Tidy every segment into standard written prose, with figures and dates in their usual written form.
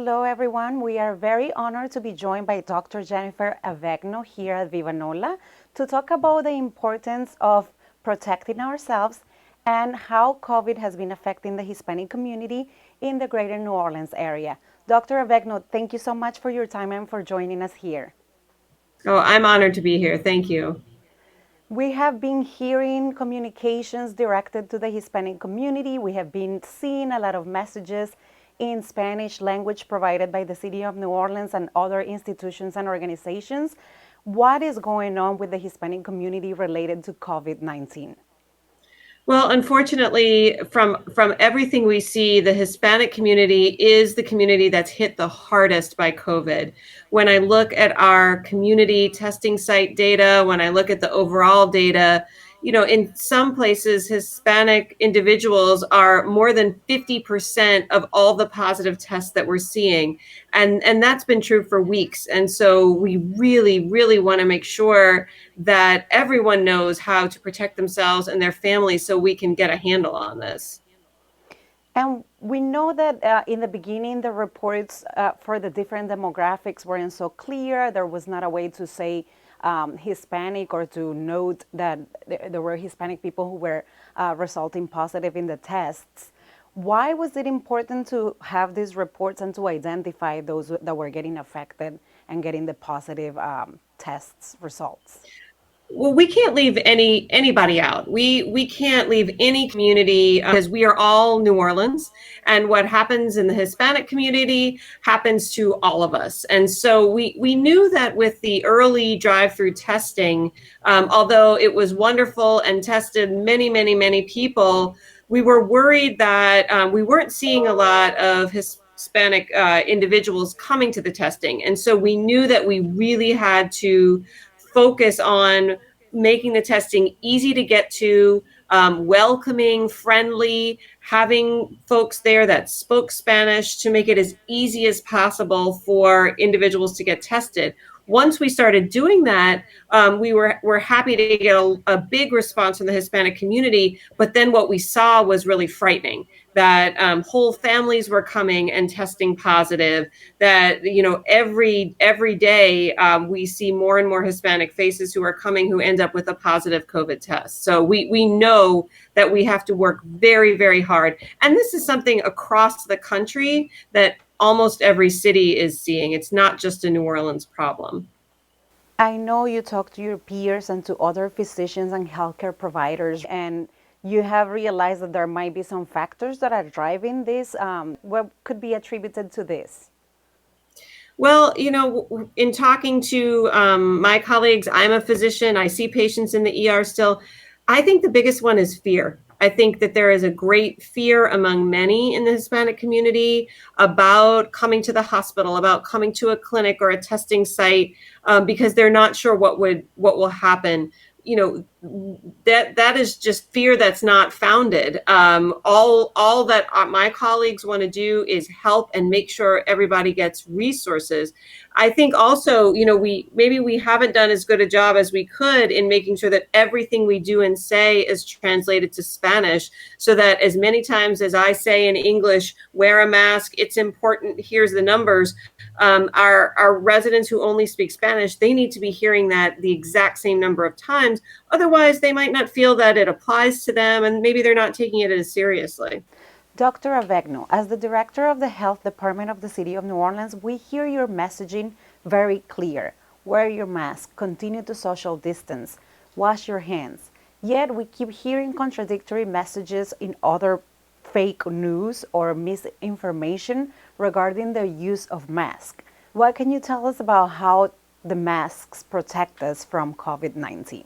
Hello, everyone. We are very honored to be joined by Dr. Dra Avegno here at Viva Nola to talk about the importance of protecting ourselves and how COVID has been affecting the Hispanic community in the greater New Orleans area. Dr. Avegno, thank you so much for your time and for joining us here. Oh, I'm honored to be here. Thank you. We have been hearing communications directed to the Hispanic community. We have been seeing a lot of messages in Spanish language provided by the City of New Orleans and other institutions and organizations. What is going on with the Hispanic community related to COVID-19? Well, unfortunately, from everything we see, the Hispanic community is the community that's hit the hardest by COVID. When I look at our community testing site data, when I look at the overall data, in some places, Hispanic individuals are more than 50% of all the positive tests that we're seeing. And that's been true for weeks. And so we really, really want to make sure that everyone knows how to protect themselves and their families so we can get a handle on this. And we know that in the beginning, the reports for the different demographics weren't so clear. There was not a way to say Hispanic or to note that there were Hispanic people who were resulting positive in the tests. Why was it important to have these reports and to identify those that were getting affected and getting the positive tests results? Well, we can't leave anybody out. We can't leave any community because we are all New Orleans, and what happens in the Hispanic community happens to all of us. And so we knew that with the early drive-through testing, although it was wonderful and tested many people, we were worried that we weren't seeing a lot of Hispanic individuals coming to the testing. And so we knew that we really had to focus on making the testing easy to get to, welcoming, friendly, having folks there that spoke Spanish to make it as easy as possible for individuals to get tested. Once we started doing that, we were happy to get a big response from the Hispanic community. But then what we saw was really frightening, that whole families were coming and testing positive, that, every day we see more and more Hispanic faces who are coming who end up with a positive COVID test. So we know that we have to work very, very hard. And this is something across the country that almost every city is seeing. It's not just a New Orleans problem. I know you talk to your peers and to other physicians and healthcare providers, and you have realized that there might be some factors that are driving this. What could be attributed to this? Well, in talking to my colleagues, I'm a physician. I see patients in the ER still. I think the biggest one is fear. I think that there is a great fear among many in the Hispanic community about coming to the hospital, about coming to a clinic or a testing site, because they're not sure what will happen. That is just fear that's not founded. All that my colleagues want to do is help and make sure everybody gets resources. I think also, we haven't done as good a job as we could in making sure that everything we do and say is translated to Spanish, so that as many times as I say in English, wear a mask, it's important, here's the numbers, our residents who only speak Spanish, they need to be hearing that the exact same number of times. Otherwise, they might not feel that it applies to them, and maybe they're not taking it as seriously. Dr. Avegno, as the director of the health department of the City of New Orleans, we hear your messaging very clear. Wear your mask, continue to social distance, wash your hands. Yet we keep hearing contradictory messages in other fake news or misinformation regarding the use of masks. What can you tell us about how the masks protect us from COVID-19?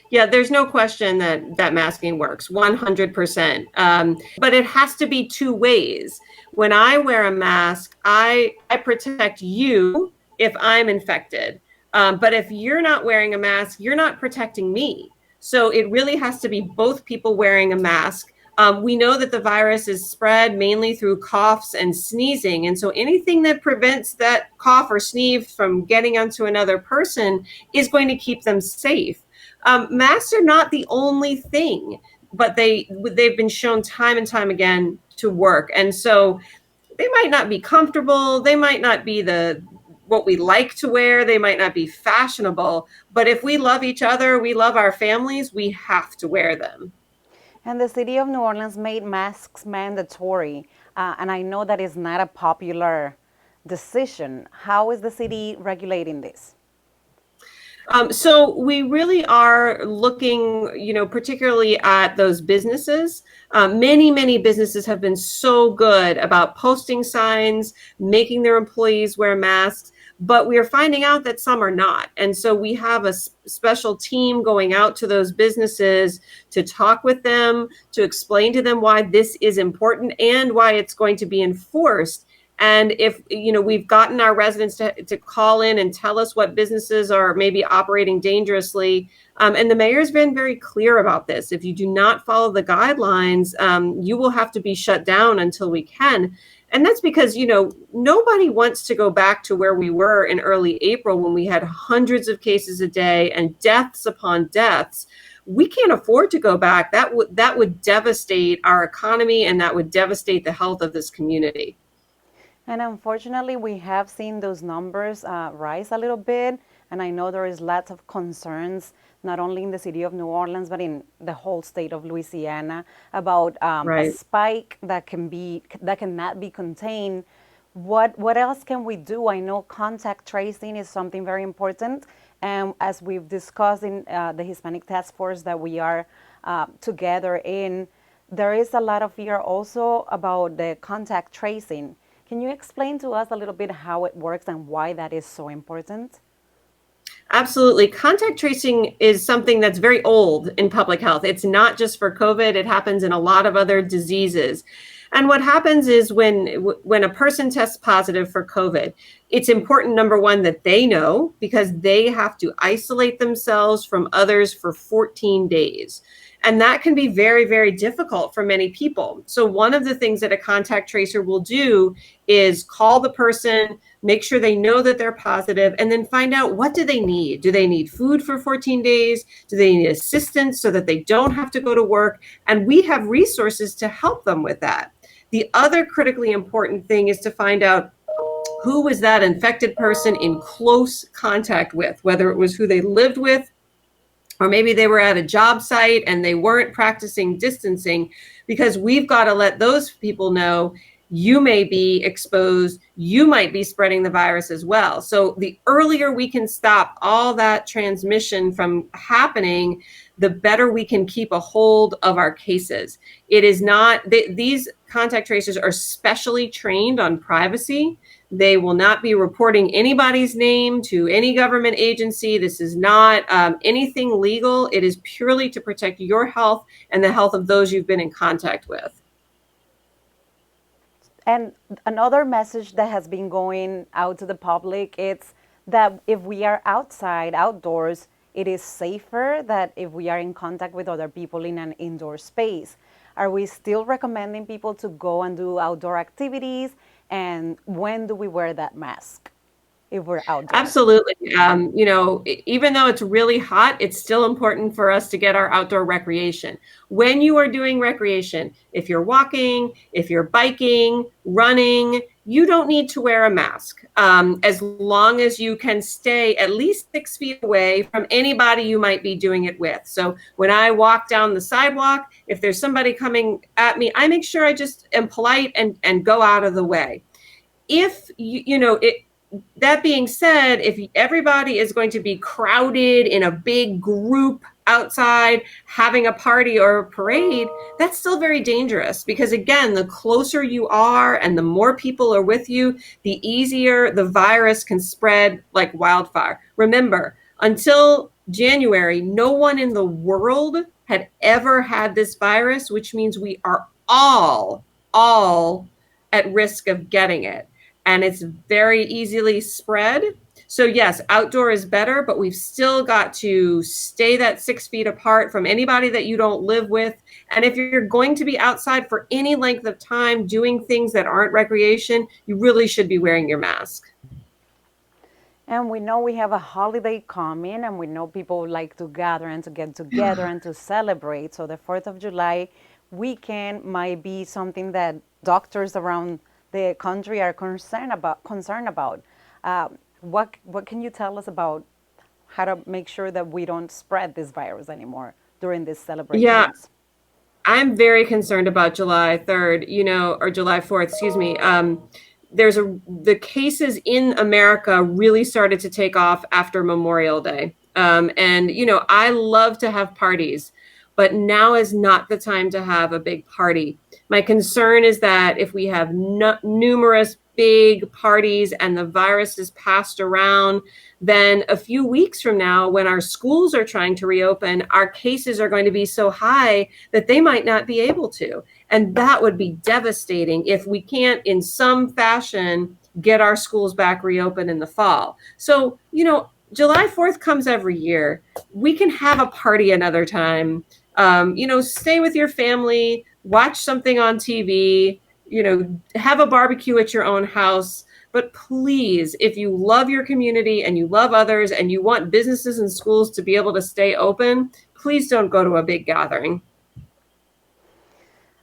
Yeah, there's no question that masking works 100%. But it has to be two ways. When I wear a mask, I protect you if I'm infected. But if you're not wearing a mask, you're not protecting me. So it really has to be both people wearing a mask. We know that the virus is spread mainly through coughs and sneezing. And so anything that prevents that cough or sneeze from getting onto another person is going to keep them safe. Masks are not the only thing, but they've been shown time and time again to work. And so they might not be comfortable, they might not be what we like to wear, they might not be fashionable, but if we love each other, we love our families, we have to wear them. And the city of New Orleans made masks mandatory, and I know that is not a popular decision. How is the city regulating this? So we really are looking, particularly at those businesses. Many businesses have been so good about posting signs, making their employees wear masks, but we are finding out that some are not. And so we have a special team going out to those businesses to talk with them, to explain to them why this is important and why it's going to be enforced. And if, we've gotten our residents to call in and tell us what businesses are maybe operating dangerously. And the mayor's been very clear about this. If you do not follow the guidelines, you will have to be shut down until we can. And that's because, nobody wants to go back to where we were in early April when we had hundreds of cases a day and deaths upon deaths. We can't afford to go back. That would devastate our economy, and that would devastate the health of this community. And unfortunately, we have seen those numbers rise a little bit. And I know there is lots of concerns, not only in the city of New Orleans, but in the whole state of Louisiana, about a spike that cannot be contained. What else can we do? I know contact tracing is something very important. And as we've discussed in the Hispanic Task Force that we are together in, there is a lot of fear also about the contact tracing. Can you explain to us a little bit how it works and why that is so important? Absolutely. Contact tracing is something that's very old in public health. It's not just for COVID. It happens in a lot of other diseases. And what happens is when a person tests positive for COVID, it's important, number one, that they know, because they have to isolate themselves from others for 14 days. And that can be very, very difficult for many people. So one of the things that a contact tracer will do is call the person, make sure they know that they're positive, and then find out, what do they need? Do they need food for 14 days? Do they need assistance so that they don't have to go to work? And we have resources to help them with that. The other critically important thing is to find out, who was that infected person in close contact with, whether it was who they lived with, or maybe they were at a job site and they weren't practicing distancing, because we've got to let those people know, you may be exposed, you might be spreading the virus as well. So the earlier we can stop all that transmission from happening, the better we can keep a hold of our cases. It is not, these contact tracers are specially trained on privacy. They will not be reporting anybody's name to any government agency. This is not anything legal. It is purely to protect your health and the health of those you've been in contact with. And another message that has been going out to the public, it's that if we are outside, outdoors, it is safer than if we are in contact with other people in an indoor space. Are we still recommending people to go and do outdoor activities? And when do we wear that mask if we're outdoors? Absolutely. Even though it's really hot, it's still important for us to get our outdoor recreation. When you are doing recreation, if you're walking, if you're biking, running, you don't need to wear a mask, as long as you can stay at least 6 feet away from anybody you might be doing it with. So when I walk down the sidewalk, if there's somebody coming at me, I make sure I just am polite and go out of the way. If that being said, if everybody is going to be crowded in a big group outside having a party or a parade, that's still very dangerous, because again, the closer you are and the more people are with you, the easier the virus can spread like wildfire. Remember, until January, no one in the world had ever had this virus, which means we are all at risk of getting it. And it's very easily spread. So yes, outdoor is better, but we've still got to stay that 6 feet apart from anybody that you don't live with. And if you're going to be outside for any length of time doing things that aren't recreation, you really should be wearing your mask. And we know we have a holiday coming, and we know people like to gather and to get together and to celebrate. So the 4th of July weekend might be something that doctors around the country are concerned about. What can you tell us about how to make sure that we don't spread this virus anymore during these Yeah, celebrations? I'm very concerned about July 3rd, or July 4th, excuse me. The cases in America really started to take off after Memorial Day. And, I love to have parties, but now is not the time to have a big party. My concern is that if we have numerous big parties and the virus is passed around, then a few weeks from now, when our schools are trying to reopen, our cases are going to be so high that they might not be able to. And that would be devastating if we can't, in some fashion, get our schools back reopened in the fall. So, July 4th comes every year. We can have a party another time. Stay with your family, watch something on TV, have a barbecue at your own house. But please, if you love your community and you love others and you want businesses and schools to be able to stay open, please don't go to a big gathering.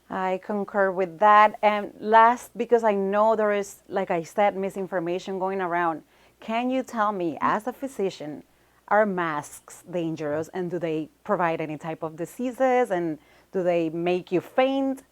I concur with that. And last, because I know there is, like I said, misinformation going around, can you tell me, as a physician, are masks dangerous and do they provide any type of diseases and do they make you faint?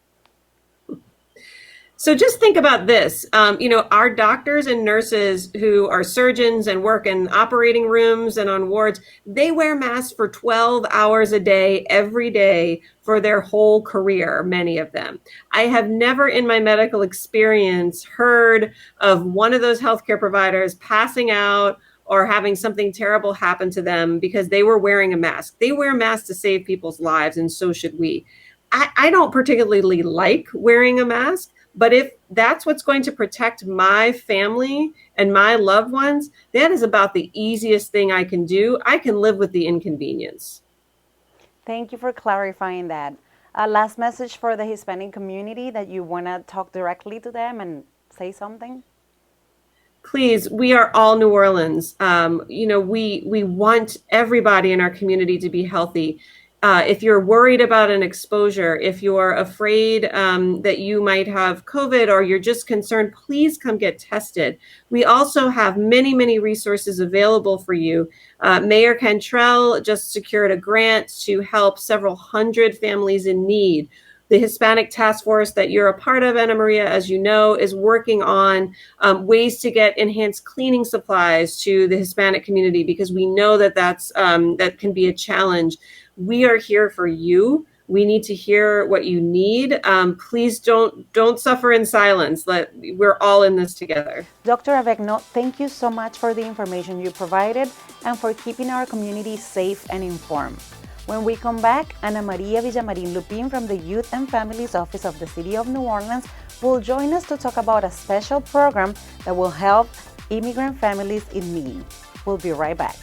So just think about this. Our doctors and nurses who are surgeons and work in operating rooms and on wards, they wear masks for 12 hours a day, every day for their whole career, many of them. I have never in my medical experience heard of one of those healthcare providers passing out or having something terrible happen to them because they were wearing a mask. They wear masks to save people's lives, and so should we. I don't particularly like wearing a mask, but if that's what's going to protect my family and my loved ones, that is about the easiest thing I can do. I can live with the inconvenience. Thank you for clarifying that. Last message for the Hispanic community that you want to talk directly to them and say something? Please, we are all New Orleans. We want everybody in our community to be healthy. If you're worried about an exposure, if you're afraid that you might have COVID or you're just concerned, please come get tested. We also have many, many resources available for you. Mayor Cantrell just secured a grant to help several hundred families in need. The Hispanic Task Force that you're a part of, Ana Maria, as you know, is working on ways to get enhanced cleaning supplies to the Hispanic community because we know that that can be a challenge. We are here for you. We need to hear what you need. Please don't suffer in silence. We're all in this together. Dr. Avegno, thank you so much for the information you provided and for keeping our community safe and informed. When we come back, Ana Maria Villamarin Lupin from the Youth and Families Office of the City of New Orleans will join us to talk about a special program that will help immigrant families in need. We'll be right back.